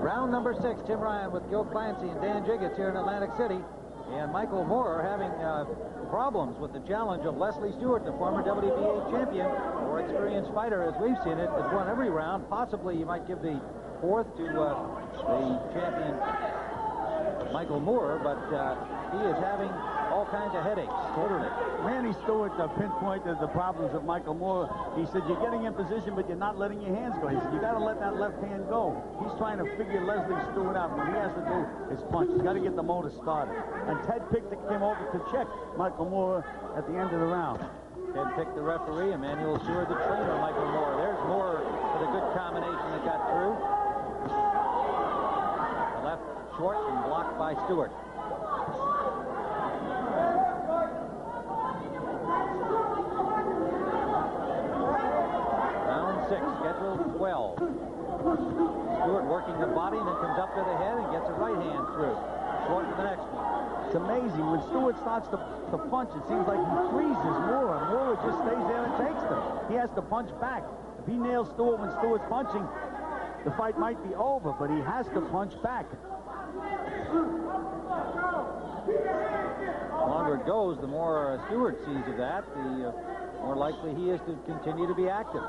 Round number 6, Tim Ryan with Gil Clancy and Dan Jiggets here in Atlantic City. And Michael Moore having problems with the challenge of Leslie Stewart, the former WBA champion, more experienced fighter as we've seen it, has won every round. Possibly you might give the fourth to the champion Michael Moore, but he is having all kinds of headaches, literally. Manny Stewart pinpointed the problems of Michael Moore. He said, you're getting in position, but you're not letting your hands go. He said, you got to let that left hand go. He's trying to figure Leslie Stewart out. What he has to do is punch. He's got to get the motor started. And Ted Pickett came over to check Michael Moore at the end of the round. Ted Pickett, the referee, Emmanuel Stewart, the trainer, Michael Moore. There's Moore for the good combination that got through. The left short and blocked by Stewart. Round 6, scheduled 12. Stewart working the body and then comes up to the head and gets a right hand through. Short to the next one. It's amazing. When Stewart starts to punch, it seems like he freezes Moore, and Moore just stays there and takes them. He has to punch back. If he nails Stewart when Stewart's punching, the fight might be over, but he has to punch back. The longer it goes, the more Stewart sees of that, the more likely he is to continue to be active.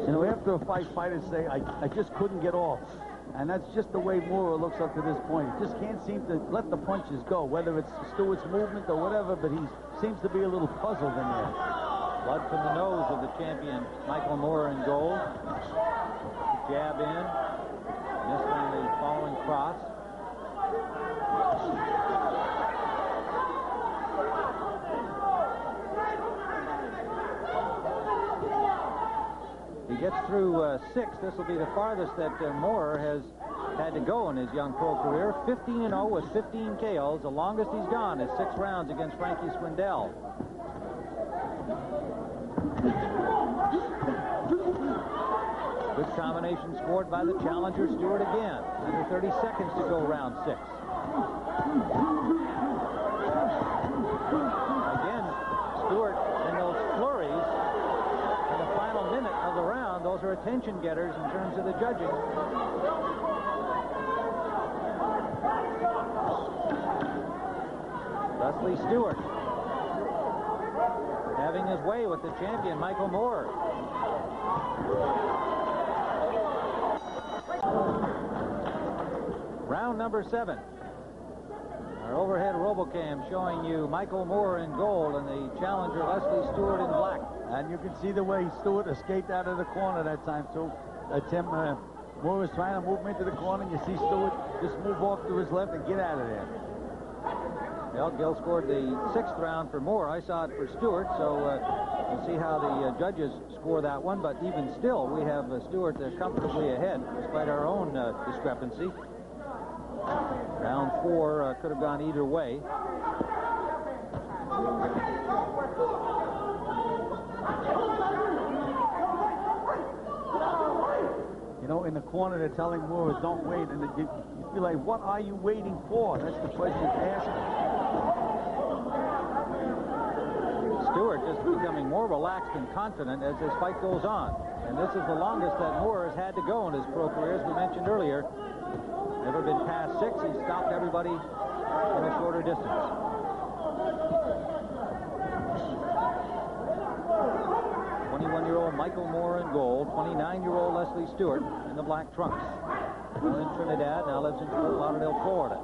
You know, after a fight, fighters say, I just couldn't get off. And that's just the way Moore looks up to this point. He just can't seem to let the punches go, whether it's Stewart's movement or whatever, but he seems to be a little puzzled in there. Blood from the nose of the champion, Michael Moore, in gold. Jab in. Missed on the following cross. He gets through 6. This will be the farthest that Moore has had to go in his young pro career. 15-0 with 15 KOs. The longest he's gone is 6 rounds against Frankie Swindell. Good combination scored by the challenger, Stewart, again. Under 30 seconds to go, round 6. Again, Stewart in those flurries in the final minute of the round. Those are attention getters in terms of the judging. Leslie Stewart having his way with the champion, Michael Moore. Round number 7. Our overhead RoboCam showing you Michael Moore in gold and the challenger Leslie Stewart in black. And you can see the way Stewart escaped out of the corner that time, too. Tim Moore was trying to move him into the corner, and you see Stewart just move off to his left and get out of there. Well, Gil scored the 6th round for Moore. I saw it for Stewart, so we'll see how the judges score that one. But even still, we have Stewart comfortably ahead, despite our own discrepancy. Round 4 could have gone either way. You know, in the corner, they're telling Moore, don't wait. And you feel like, what are you waiting for? That's the question to ask. Stewart just becoming more relaxed and confident as this fight goes on. And this is the longest that Moore has had to go in his pro career, as we mentioned earlier. Never been past 6. He's stopped everybody in a shorter distance. '21-year-old Michael Moore in gold, 29-year-old Leslie Stewart in the black trunks. Born in Trinidad, now lives in Fort Lauderdale, Florida.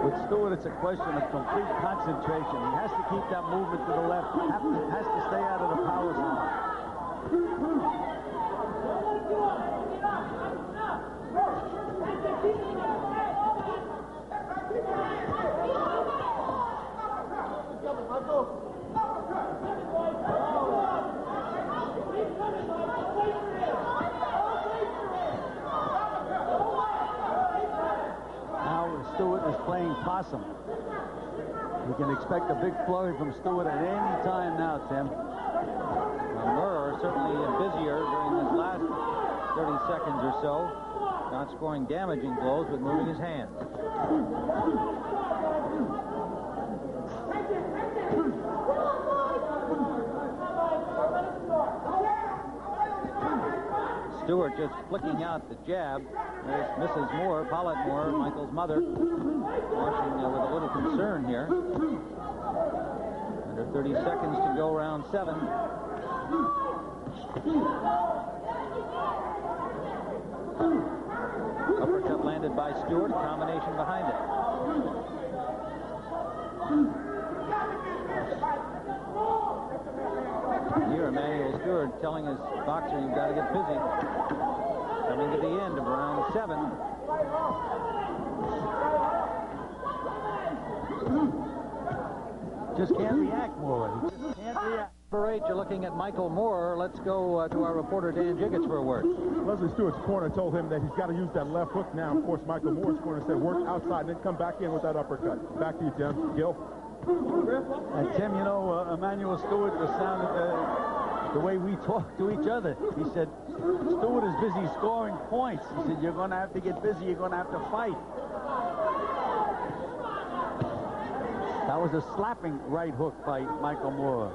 With Stewart, it's a question of complete concentration. He has to keep that movement to the left. Has to stay out of the power zone. Now Stewart is playing possum. We can expect a big flurry from Stewart at any time now, Tim. Moore certainly busier during this last seconds or so. Not scoring damaging blows, but moving his hands. Stewart just flicking out the jab. There's Mrs. Moore, Paulette Moore, Michael's mother, watching with a little concern here. Under 30 seconds to go, round 7. Uppercut landed by Stewart, combination behind it. Here, Emmanuel Stewart telling his boxer, you've got to get busy. Coming to the end of round 7. Just can't react, Moore. He just can't react. Number 8, you're looking at Michael Moore. Let's go to our reporter, Dan Jiggets, for a word. Leslie Stewart's corner told him that he's got to use that left hook now. Of course, Michael Moore's corner said work outside and then come back in with that uppercut. Back to you, Tim. Gil? And Tim, you know, Emmanuel Stewart was sounded the way we talk to each other. He said, Stewart is busy scoring points. He said, you're going to have to get busy. You're going to have to fight. That was a slapping right hook by Michael Moore.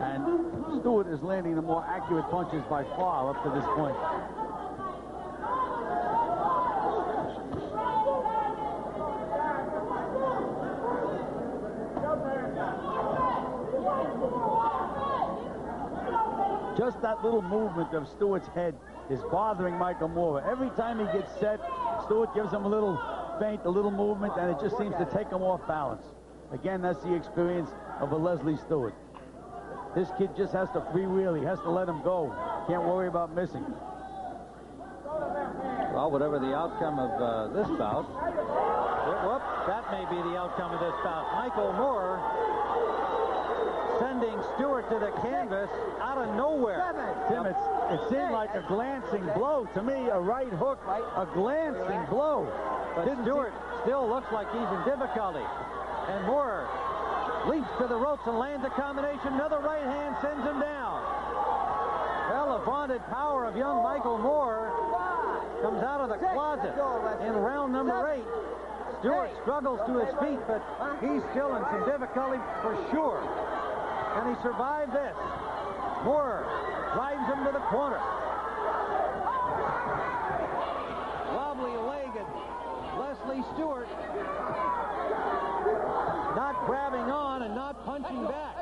And Stewart is landing the more accurate punches by far up to this point. Just that little movement of Stewart's head is bothering Michael Moore. Every time he gets set, Stewart gives him a little feint, a little movement, and it just seems to take him off balance. Again, that's the experience of a Leslie Stewart. This kid just has to freewheel. He has to let him go. Can't worry about missing. Well, whatever the outcome of this bout, that may be the outcome of this bout. Michael Moore sending Stewart to the canvas out of nowhere. Tim, it seemed like a glancing blow. To me, a right hook, a glancing blow. But Stewart still looks like he's in difficulty. And Moore leaps to the ropes and lands a combination. Another right hand sends him down. Well, the vaunted power of young Michael Moore comes out of the closet in round number 8. Stewart struggles to his feet, but he's still in some difficulty for sure. Can he survive this? Moore drives him to the corner. Wobbly-legged Leslie Stewart not grabbing on and not punching back.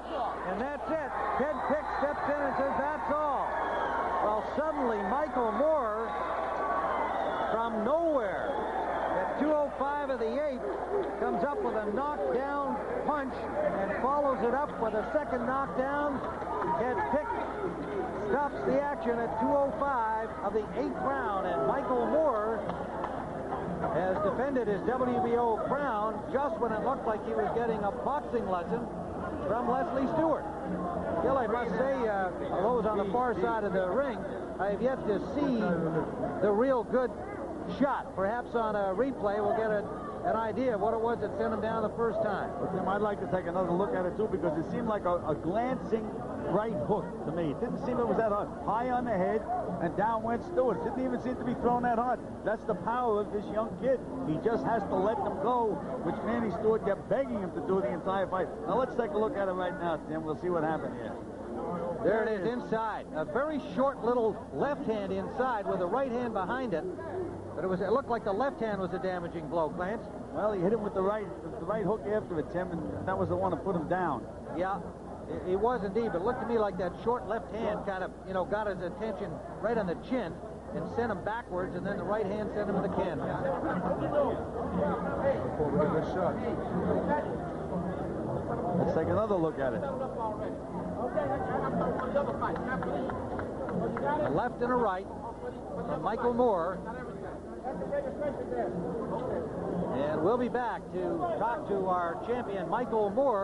And that's it. Ted Pick steps in and says, that's all. Well, suddenly Michael Moore, from nowhere, at 2:05 of the 8th, comes up with a knockdown punch and follows it up with a second knockdown. Ted Pick stops the action at 2:05 of the 8th round, and Michael Moore has defended his WBO crown just when it looked like he was getting a boxing lesson from Leslie Stewart. Still, I must say, those on the far side of the ring, I have yet to see the real good shot. Perhaps on a replay we'll get an idea of what it was that sent him down the first time. But Tim, I'd like to take another look at it too, because it seemed like a glancing right hook to me. It didn't seem it was that hard. High on the head and down went Stewart. It didn't even seem to be thrown that hard. That's the power of this young kid. He just has to let them go, which Manny Stewart kept begging him to do the entire fight. Now let's take a look at it right now, Tim. We'll see what happened here. There it is inside. A very short little left hand inside with a right hand behind it. But it looked like the left hand was a damaging blow, Clance. Well, he hit him with the right hook after it, Tim, and that was the one to put him down. Yeah, it was indeed, but it looked to me like that short left hand kind of, got his attention right on the chin and sent him backwards, and then the right hand sent him to the canvas. Let's take another look at it. A left and a right from Michael Moore. And we'll be back to talk to our champion, Michael Moore.